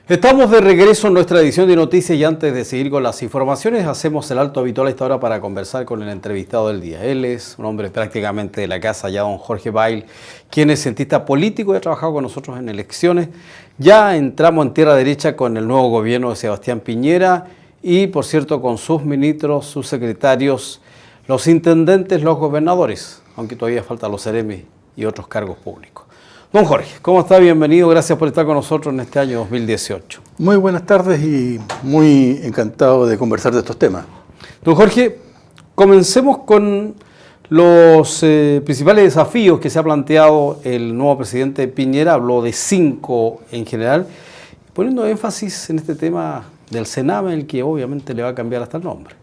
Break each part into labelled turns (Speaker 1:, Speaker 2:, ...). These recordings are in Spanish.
Speaker 1: Estamos de regreso en nuestra edición de noticias y antes de seguir con las informaciones hacemos el alto habitual a esta hora para conversar con el entrevistado del día. Él es un hombre prácticamente de la casa, ya don Jorge Bail, quien es cientista político y ha trabajado con nosotros en elecciones. Ya entramos en tierra derecha con el nuevo gobierno de Sebastián Piñera y, por cierto, con sus ministros, sus secretarios, los intendentes, los gobernadores, aunque todavía faltan los seremis y otros cargos públicos. Don Jorge, ¿cómo está? Bienvenido, gracias por estar con nosotros en este año 2018.
Speaker 2: Muy buenas tardes y muy encantado de conversar de estos temas.
Speaker 1: Don Jorge, comencemos con los principales desafíos que se ha planteado el nuevo presidente Piñera. Habló de 5 en general, poniendo énfasis en este tema del Sename, el que obviamente le va a cambiar hasta el nombre.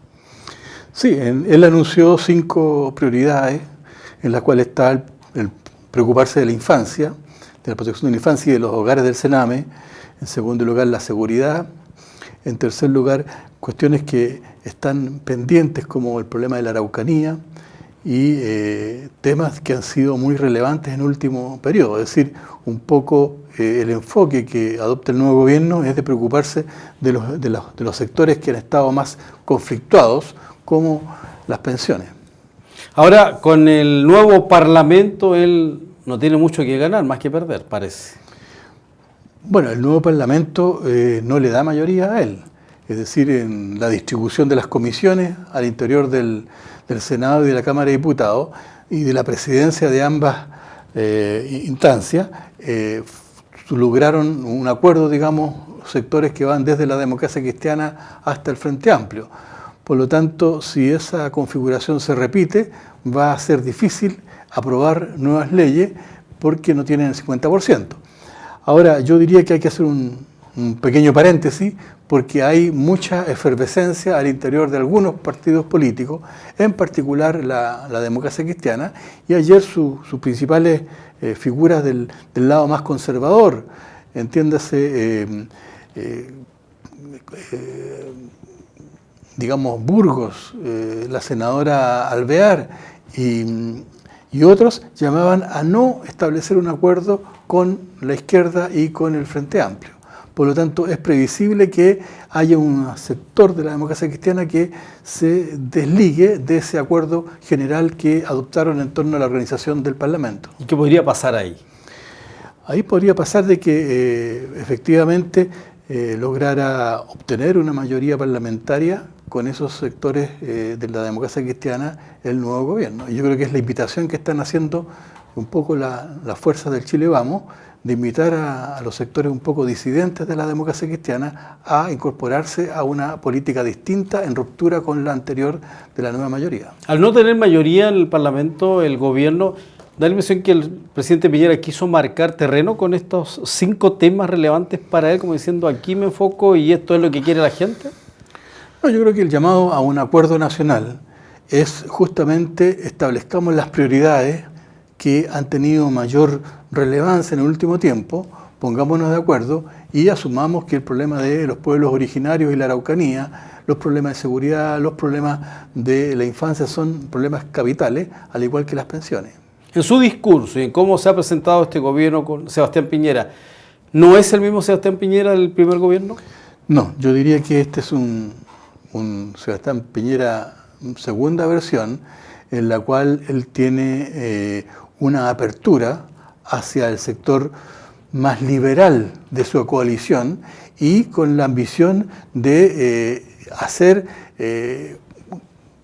Speaker 2: Sí, él anunció 5 prioridades, en las cuales está el preocuparse de la infancia, de la protección de la infancia y de los hogares del Sename. En segundo lugar, la seguridad. En tercer lugar, cuestiones que están pendientes como el problema de la Araucanía y temas que han sido muy relevantes en el último periodo. Es decir, un poco el enfoque que adopta el nuevo gobierno es de preocuparse de los sectores que han estado más conflictuados, como las pensiones.
Speaker 1: Ahora, con el nuevo Parlamento, él no tiene mucho que ganar, más que perder, parece.
Speaker 2: Bueno, el nuevo Parlamento no le da mayoría a él. Es decir, en la distribución de las comisiones al interior del Senado y de la Cámara de Diputados y de la presidencia de ambas instancias, lograron un acuerdo, digamos, sectores que van desde la democracia cristiana hasta el Frente Amplio. Por lo tanto, si esa configuración se repite, va a ser difícil aprobar nuevas leyes porque no tienen el 50%. Ahora, yo diría que hay que hacer un pequeño paréntesis porque hay mucha efervescencia al interior de algunos partidos políticos, en particular la democracia cristiana, y ayer sus principales figuras del lado más conservador, entiéndase, digamos, Burgos, la senadora Alvear y otros llamaban a no establecer un acuerdo con la izquierda y con el Frente Amplio. Por lo tanto, es previsible que haya un sector de la democracia cristiana que se desligue de ese acuerdo general que adoptaron en torno a la organización del Parlamento.
Speaker 1: ¿Y qué podría pasar ahí?
Speaker 2: Ahí podría pasar de que efectivamente lograra obtener una mayoría parlamentaria con esos sectores de la democracia cristiana el nuevo gobierno. Y yo creo que es la invitación que están haciendo un poco las fuerzas del Chile Vamos, de invitar a los sectores un poco disidentes de la democracia cristiana a incorporarse a una política distinta en ruptura con la anterior de la nueva mayoría.
Speaker 1: Al no tener mayoría en el Parlamento, el gobierno, da la impresión que el presidente Piñera quiso marcar terreno con estos 5 temas relevantes para él, como diciendo aquí me enfoco y esto es lo que quiere la gente.
Speaker 2: No, yo creo que el llamado a un acuerdo nacional es justamente establezcamos las prioridades que han tenido mayor relevancia en el último tiempo, pongámonos de acuerdo y asumamos que el problema de los pueblos originarios y la Araucanía, los problemas de seguridad, los problemas de la infancia son problemas capitales, al igual que las pensiones.
Speaker 1: En su discurso y en cómo se ha presentado este gobierno con Sebastián Piñera, ¿no es el mismo Sebastián Piñera del primer gobierno?
Speaker 2: No, yo diría que este es un Sebastián Piñera segunda versión, en la cual él tiene una apertura hacia el sector más liberal de su coalición y con la ambición de hacer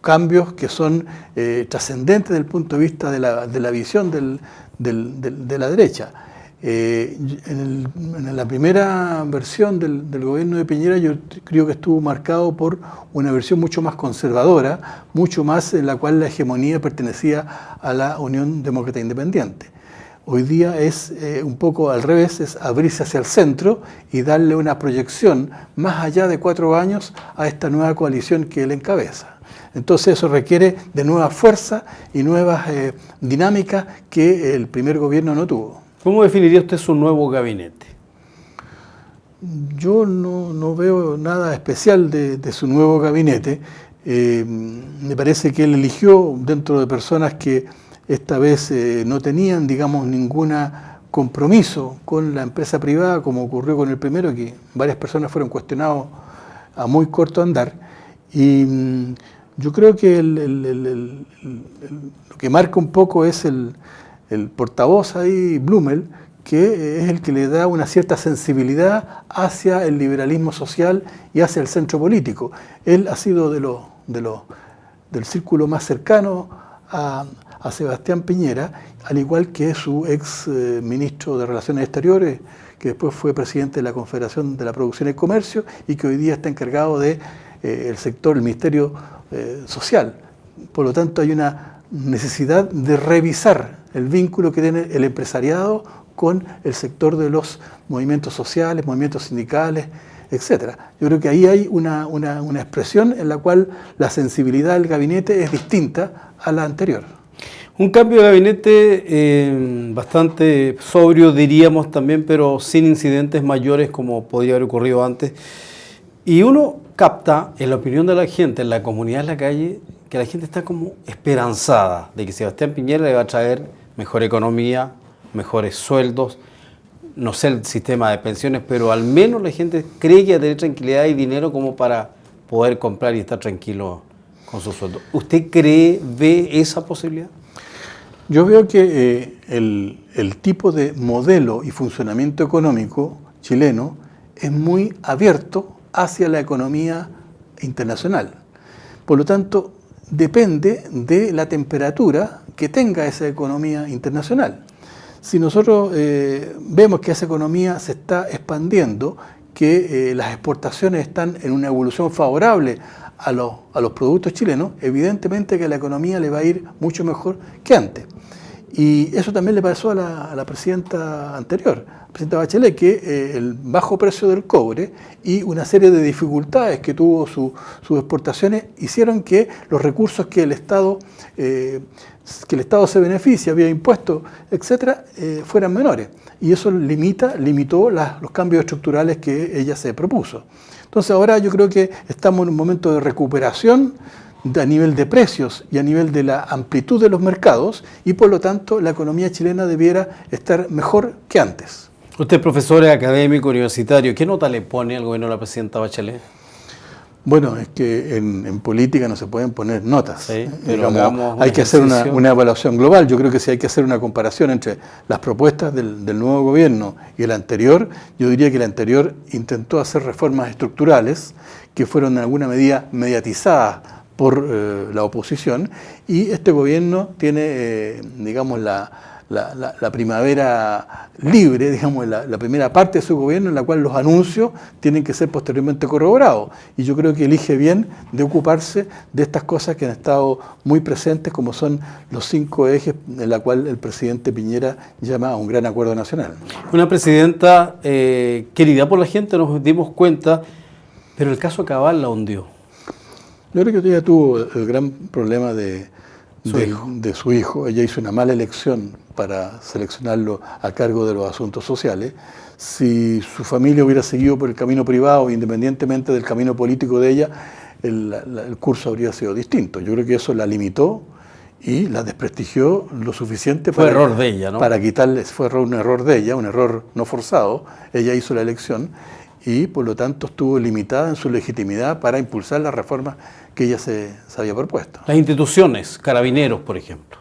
Speaker 2: cambios que son trascendentes desde el punto de vista de la visión de la derecha. En la primera versión del gobierno de Piñera yo creo que estuvo marcado por una versión mucho más conservadora, mucho más en la cual la hegemonía pertenecía a la Unión Demócrata Independiente. Hoy día es un poco al revés, es abrirse hacia el centro y darle una proyección más allá de 4 años a esta nueva coalición que él encabeza. Entonces eso requiere de nueva fuerza y nuevas dinámicas que el primer gobierno no tuvo.
Speaker 1: ¿Cómo definiría usted su nuevo gabinete?
Speaker 2: Yo no veo nada especial de su nuevo gabinete. Me parece que él eligió dentro de personas que esta vez no tenían, digamos, ninguna compromiso con la empresa privada, como ocurrió con el primero, que varias personas fueron cuestionados a muy corto andar. Y yo creo que lo que marca un poco es el portavoz ahí, Blumel, que es el que le da una cierta sensibilidad hacia el liberalismo social y hacia el centro político. Él ha sido del círculo más cercano a Sebastián Piñera, al igual que su ex ministro de Relaciones Exteriores, que después fue presidente de la Confederación de la Producción y Comercio y que hoy día está encargado de el sector, el Ministerio Social. Por lo tanto, hay una necesidad de revisar el vínculo que tiene el empresariado con el sector de los movimientos sociales, movimientos sindicales, etc. Yo creo que ahí hay una expresión en la cual la sensibilidad del gabinete es distinta a la anterior.
Speaker 1: Un cambio de gabinete bastante sobrio, diríamos también, pero sin incidentes mayores como podría haber ocurrido antes. Y uno capta en la opinión de la gente, en la comunidad, en la calle, que la gente está como esperanzada de que Sebastián Piñera le va a traer mejor economía, mejores sueldos, no sé el sistema de pensiones, pero al menos la gente cree que va a tener tranquilidad y dinero como para poder comprar y estar tranquilo con su sueldo. ¿Usted ve esa posibilidad?
Speaker 2: Yo veo que el tipo de modelo y funcionamiento económico chileno es muy abierto hacia la economía internacional. Por lo tanto, depende de la temperatura que tenga esa economía internacional. Si nosotros vemos que esa economía se está expandiendo, que las exportaciones están en una evolución favorable a los productos chilenos, evidentemente que a la economía le va a ir mucho mejor que antes. Y eso también le pasó a la presidenta anterior, la presidenta Bachelet, que el bajo precio del cobre y una serie de dificultades que tuvo sus exportaciones hicieron que los recursos que el Estado se beneficia vía impuestos, etcétera, fueran menores. Y eso limitó los cambios estructurales que ella se propuso. Entonces ahora yo creo que estamos en un momento de recuperación a nivel de precios y a nivel de la amplitud de los mercados y por lo tanto la economía chilena debiera estar mejor que antes.
Speaker 1: Usted es profesor académico universitario, ¿qué nota le pone al gobierno de la presidenta Bachelet?
Speaker 2: Bueno, es que en política no se pueden poner notas.
Speaker 1: Sí, pero
Speaker 2: hay que hacer una evaluación global. Yo creo que si hay que hacer una comparación entre las propuestas del nuevo gobierno y el anterior, yo diría que el anterior intentó hacer reformas estructurales que fueron en alguna medida mediatizadas por la oposición y este gobierno tiene, digamos, la primavera libre, digamos, la primera parte de su gobierno en la cual los anuncios tienen que ser posteriormente corroborados. Y yo creo que elige bien de ocuparse de estas cosas que han estado muy presentes, como son los 5 ejes en la cual el presidente Piñera llama a un gran acuerdo nacional.
Speaker 1: Una presidenta querida por la gente, nos dimos cuenta, pero el caso Cabal la hundió.
Speaker 2: Yo creo que ella tuvo el gran problema de su hijo. Ella hizo una mala elección para seleccionarlo a cargo de los asuntos sociales. Si su familia hubiera seguido por el camino privado, independientemente del camino político de ella, el curso habría sido distinto. Yo creo que eso la limitó y la desprestigió lo suficiente
Speaker 1: fue error de ella, ¿no?
Speaker 2: Para quitarle, un error de ella, un error no forzado. Ella hizo la elección y por lo tanto estuvo limitada en su legitimidad para impulsar las reformas que ella se había propuesto.
Speaker 1: Las instituciones, Carabineros, por ejemplo.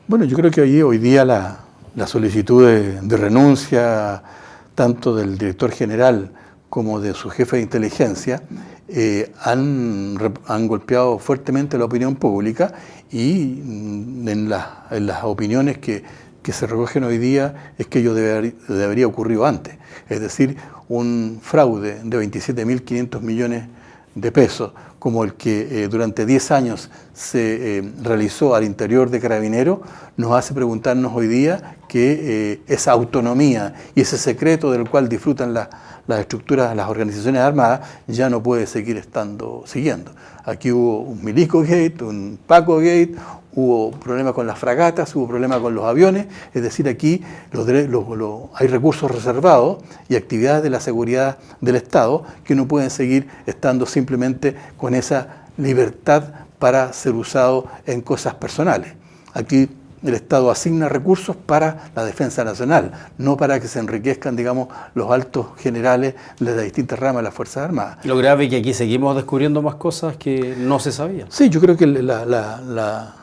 Speaker 2: Bueno, yo creo que hoy día la solicitud de renuncia tanto del director general como de su jefe de inteligencia han golpeado fuertemente la opinión pública y en las opiniones que se recogen hoy día es que ello debería ocurrido antes. Es decir, un fraude de 27.500 millones de pesos, como el que durante 10 años se realizó al interior de Carabineros, nos hace preguntarnos hoy día que esa autonomía y ese secreto del cual disfrutan las estructuras, las organizaciones armadas, ya no puede seguir siguiendo. Aquí hubo un Milico Gate, un Paco Gate, hubo problemas con las fragatas, hubo problemas con los aviones, es decir, aquí hay recursos reservados y actividades de la seguridad del Estado que no pueden seguir estando simplemente con esa libertad para ser usado en cosas personales. Aquí el Estado asigna recursos para la defensa nacional, no para que se enriquezcan, digamos, los altos generales de las distintas ramas de las Fuerzas Armadas.
Speaker 1: Lo grave es que aquí seguimos descubriendo más cosas que no se sabían.
Speaker 2: Sí, yo creo que la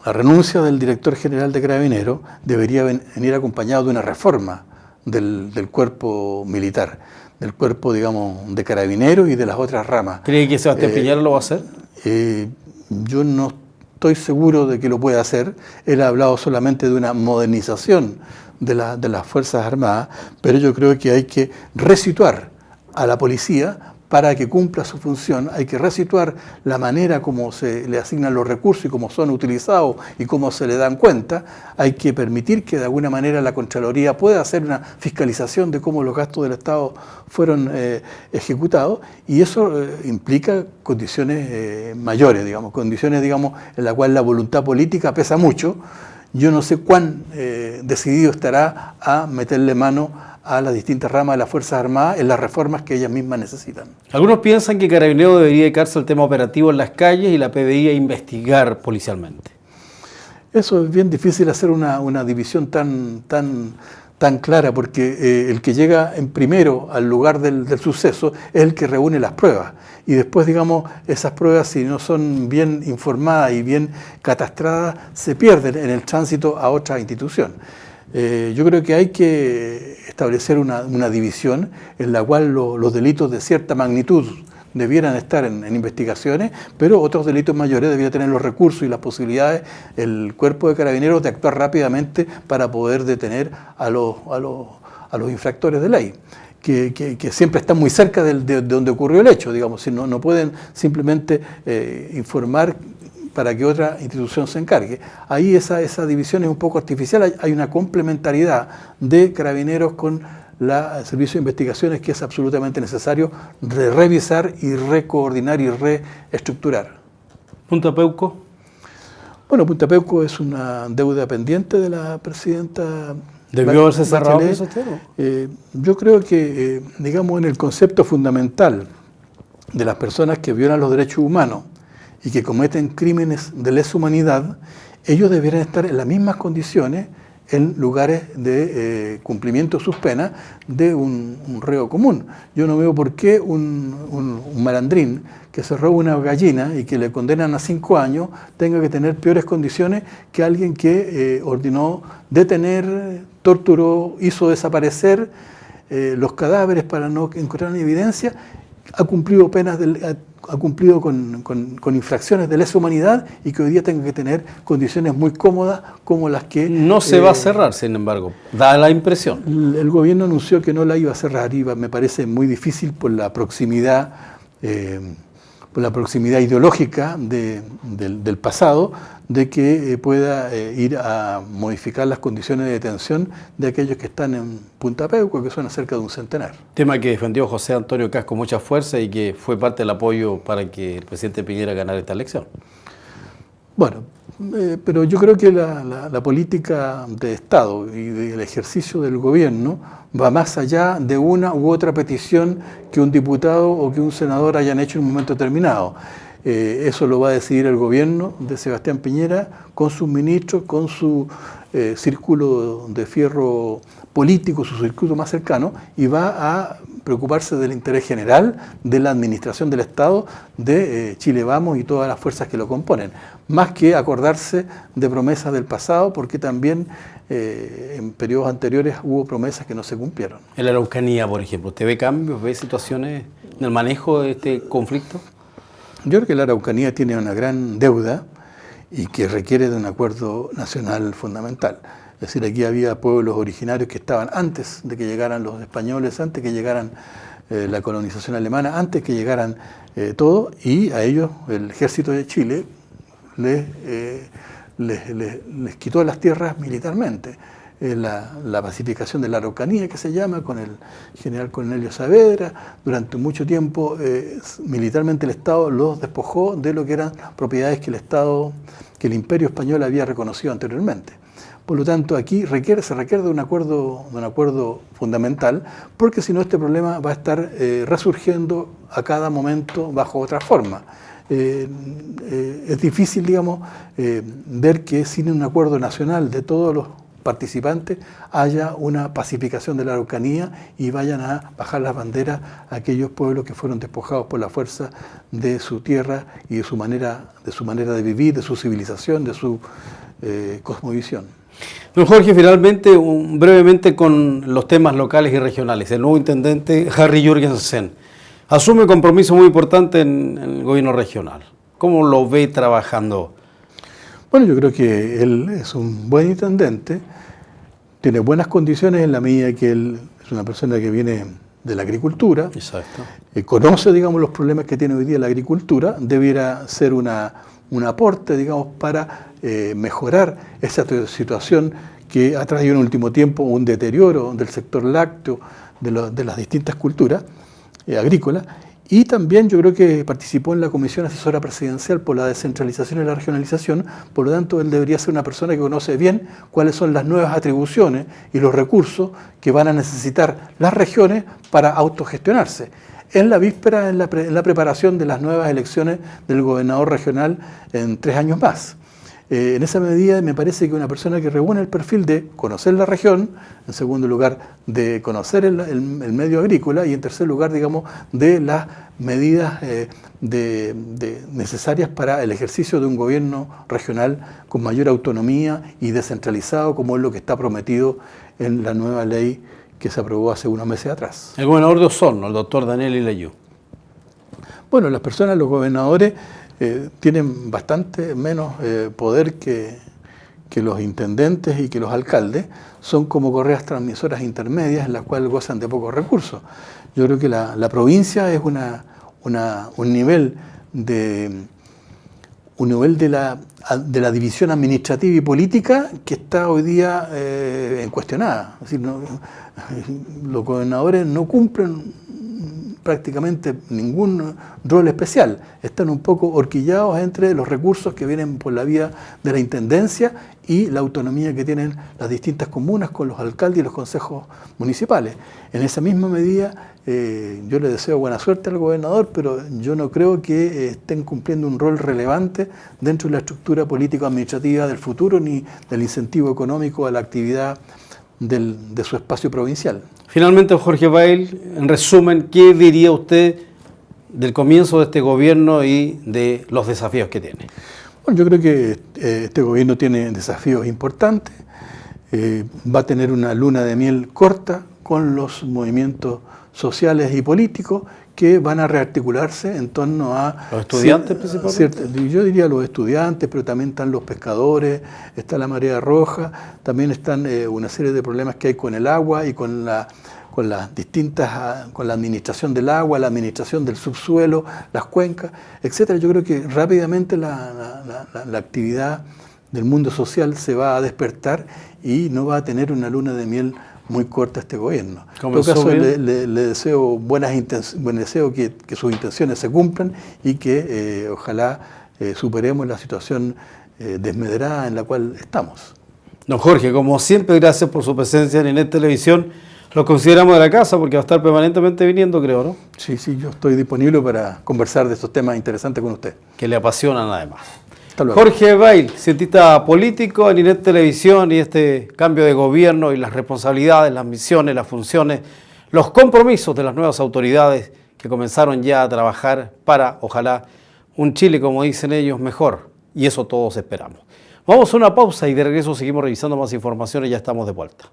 Speaker 2: renuncia del director general de Carabineros debería venir acompañado de una reforma del cuerpo militar, del cuerpo, digamos, de Carabineros y de las otras ramas.
Speaker 1: ¿Cree que Sebastián Piñera lo va a hacer?
Speaker 2: Yo no estoy seguro de que lo pueda hacer. Él ha hablado solamente de una modernización de las Fuerzas Armadas, pero yo creo que hay que resituar a la policía para que cumpla su función. Hay que resituar la manera como se le asignan los recursos y cómo son utilizados y cómo se le dan cuenta. Hay que permitir que de alguna manera la Contraloría pueda hacer una fiscalización de cómo los gastos del Estado fueron ejecutados, y eso implica condiciones mayores, digamos, condiciones, digamos, en las cuales la voluntad política pesa mucho. Yo no sé cuán decidido estará a meterle mano a las distintas ramas de las Fuerzas Armadas en las reformas que ellas mismas necesitan.
Speaker 1: Algunos piensan que Carabineros debería dedicarse al tema operativo en las calles y la PDI a investigar policialmente.
Speaker 2: Eso es bien difícil hacer una división tan clara, porque el que llega en primero al lugar del suceso es el que reúne las pruebas. Y después, digamos, esas pruebas, si no son bien informadas y bien catastradas, se pierden en el tránsito a otra institución. Yo creo que hay que establecer una división en la cual los delitos de cierta magnitud debieran estar en investigaciones, pero otros delitos mayores debieran tener los recursos y las posibilidades, el cuerpo de Carabineros, de actuar rápidamente para poder detener a los infractores de ley, que siempre están muy cerca de donde ocurrió el hecho, digamos, si no pueden simplemente informar para que otra institución se encargue. Ahí esa división es un poco artificial. Hay una complementariedad de Carabineros con el Servicio de Investigaciones que es absolutamente necesario revisar y recoordinar y reestructurar.
Speaker 1: ¿Punta Peuco?
Speaker 2: Bueno, Punta Peuco es una deuda pendiente de la presidenta.
Speaker 1: ¿Debió haberse cerrado eso?
Speaker 2: Yo creo que, digamos, en el concepto fundamental de las personas que violan los derechos humanos y que cometen crímenes de lesa humanidad, ellos deberían estar en las mismas condiciones en lugares de cumplimiento de sus penas de un reo común. Yo no veo por qué un malandrín que se roba una gallina y que le condenan a 5 años tenga que tener peores condiciones que alguien que ordenó detener, torturó, hizo desaparecer los cadáveres para no encontrar evidencia, ha cumplido penas ha cumplido con infracciones de lesa humanidad, y que hoy día tenga que tener condiciones muy cómodas como las que...
Speaker 1: No se va a cerrar, sin embargo, da la impresión.
Speaker 2: El gobierno anunció que no la iba a cerrar, me parece muy difícil por la proximidad ideológica del pasado, de que pueda ir a modificar las condiciones de detención de aquellos que están en Punta Peuco, que son cerca de un centenar.
Speaker 1: Tema que defendió José Antonio Kast con mucha fuerza y que fue parte del apoyo para que el presidente Piñera ganara esta elección.
Speaker 2: Bueno, pero yo creo que la política de Estado y del ejercicio del gobierno va más allá de una u otra petición que un diputado o que un senador hayan hecho en un momento determinado. Eso lo va a decidir el gobierno de Sebastián Piñera con sus ministros, con su círculo de fierro político, su circuito más cercano, y va a preocuparse del interés general de la administración del Estado, de Chile Vamos y todas las fuerzas que lo componen, más que acordarse de promesas del pasado, porque también en periodos anteriores hubo promesas que no se cumplieron.
Speaker 1: En la Araucanía, por ejemplo, ¿usted ve cambios, ve situaciones en el manejo de este conflicto?
Speaker 2: Yo creo que la Araucanía tiene una gran deuda y que requiere de un acuerdo nacional fundamental. Es decir, aquí había pueblos originarios que estaban antes de que llegaran los españoles, antes que llegaran la colonización alemana, antes que llegaran todo, y a ellos el ejército de Chile les quitó las tierras militarmente. La pacificación de la Araucanía, que se llama, con el general Cornelio Saavedra, durante mucho tiempo militarmente el Estado los despojó de lo que eran propiedades que el Imperio Español había reconocido anteriormente. Por lo tanto, aquí se requiere de un acuerdo fundamental, porque si no este problema va a estar resurgiendo a cada momento bajo otra forma. es difícil, digamos, ver que sin un acuerdo nacional de todos los participantes haya una pacificación de la Araucanía y vayan a bajar las banderas a aquellos pueblos que fueron despojados por la fuerza de su tierra y de su manera de vivir, de su civilización, de su cosmovisión.
Speaker 1: Don Jorge, finalmente, brevemente con los temas locales y regionales. El nuevo intendente Harry Jürgensen asume compromiso muy importante en el gobierno regional. ¿Cómo lo ve trabajando?
Speaker 2: Bueno, yo creo que él es un buen intendente, tiene buenas condiciones en la medida que él es una persona que viene de la agricultura.
Speaker 1: Exacto.
Speaker 2: Conoce, digamos, los problemas que tiene hoy día la agricultura, debiera ser un aporte, digamos, para mejorar esa situación que ha traído en el último tiempo un deterioro del sector lácteo, de las distintas culturas agrícolas. Y también yo creo que participó en la Comisión Asesora Presidencial por la Descentralización y la Regionalización, por lo tanto él debería ser una persona que conoce bien cuáles son las nuevas atribuciones y los recursos que van a necesitar las regiones para autogestionarse. En la víspera, en la preparación de las nuevas elecciones del gobernador regional en 3 años más. En esa medida me parece que una persona que reúne el perfil de conocer la región, en segundo lugar de conocer el medio agrícola y en tercer lugar, digamos, de las medidas necesarias para el ejercicio de un gobierno regional con mayor autonomía y descentralizado, como es lo que está prometido en la nueva ley que se aprobó hace unos meses atrás.
Speaker 1: El gobernador de Osorno, el doctor Daniel Ilayú.
Speaker 2: Bueno, las personas, los gobernadores, tienen bastante menos poder que los intendentes y que los alcaldes, son como correas transmisoras intermedias en las cuales gozan de pocos recursos. Yo creo que la provincia es un nivel de la división administrativa y política que está hoy día cuestionada. Es decir, los gobernadores no cumplen prácticamente ningún rol especial, están un poco horquillados entre los recursos que vienen por la vía de la intendencia y la autonomía que tienen las distintas comunas con los alcaldes y los consejos municipales. En esa misma medida, yo le deseo buena suerte al gobernador, pero yo no creo que estén cumpliendo un rol relevante dentro de la estructura político-administrativa del futuro ni del incentivo económico a la actividad de su espacio provincial.
Speaker 1: Finalmente, Jorge Bail, en resumen, ¿qué diría usted del comienzo de este gobierno y de los desafíos que tiene?
Speaker 2: Bueno, yo creo que este gobierno tiene desafíos importantes, va a tener una luna de miel corta con los movimientos sociales y políticos que van a rearticularse en torno a...
Speaker 1: ¿Los estudiantes principalmente?
Speaker 2: Yo diría los estudiantes, pero también están los pescadores, está la marea roja, también están una serie de problemas que hay con el agua y con la administración del agua, la administración del subsuelo, las cuencas, etcétera. Yo creo que rápidamente la actividad del mundo social se va a despertar y no va a tener una luna de miel muy corta este gobierno. En todo caso, le deseo deseo que sus intenciones se cumplan y que ojalá superemos la situación desmedrada en la cual estamos.
Speaker 1: Don Jorge, como siempre, gracias por su presencia en Inet Televisión. Lo consideramos de la casa porque va a estar permanentemente viniendo, creo, ¿no?
Speaker 2: Sí, yo estoy disponible para conversar de estos temas interesantes con usted.
Speaker 1: Que le apasionan además.
Speaker 2: Hasta luego.
Speaker 1: Jorge Bail, cientista político en Inet Televisión, y este cambio de gobierno y las responsabilidades, las misiones, las funciones, los compromisos de las nuevas autoridades que comenzaron ya a trabajar para, ojalá, un Chile, como dicen ellos, mejor. Y eso todos esperamos. Vamos a una pausa y de regreso seguimos revisando más informaciones y ya estamos de vuelta.